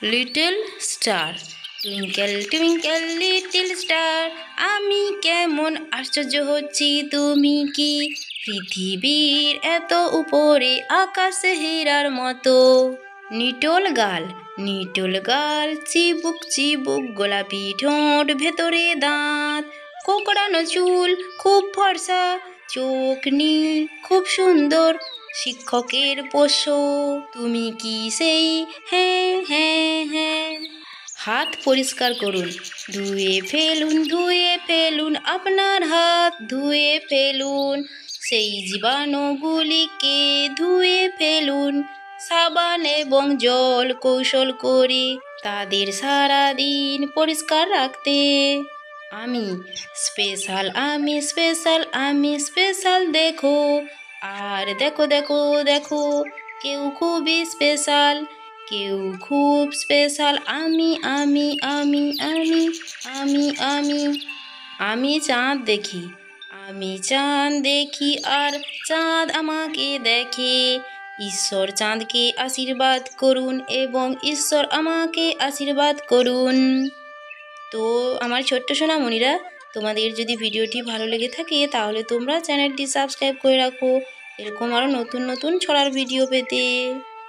Little star twinkle twinkle little star, আমি কেমন আশ্চর্য হচ্ছি, তুমি কি পৃথিবীর এত উপরে, আকাশে হীরার মতো। নিটোল গাল চিবুক চিবুক, গোলাপি ঠোঁট ভেতরে দাঁত, কোঁকড়ানো চুল খুব ফর্সা, চোখ নীল খুব সুন্দর, শিক্ষকের পোষ্য, তুমি কি সেই? হ্যাঁ হ্যাঁ হ্যাঁ। হাত পরিষ্কার করুন, ধুয়ে ফেলুন আপনার হাত, ধুয়ে ফেলুন সেই জীবাণুগুলিকে, ধুয়ে ফেলুন সাবান এবং জল কৌশল করে তাদের সারাদিন পরিষ্কার রাখতে। আমি স্পেশাল, দেখো আর দেখো দেখো দেখো, কেউ খুবই স্পেশাল, কেউ খুব স্পেশাল, আমি আমি আমি আমি আমি আমি আমি চাঁদ দেখি আর চাঁদ আমাকে দেখে। ঈশ্বর চাঁদকে আশীর্বাদ করুন এবং ঈশ্বর আমাকে আশীর্বাদ করুন। তো আমার ছোট্ট সোনামণিরা, তোমাদের যদি ভিডিওটি ভালো লেগে থাকে তাহলে তোমরা চ্যানেলটি সাবস্ক্রাইব করে রাখো, এরকম আরও নতুন নতুন ছড়ার ভিডিও পেতে।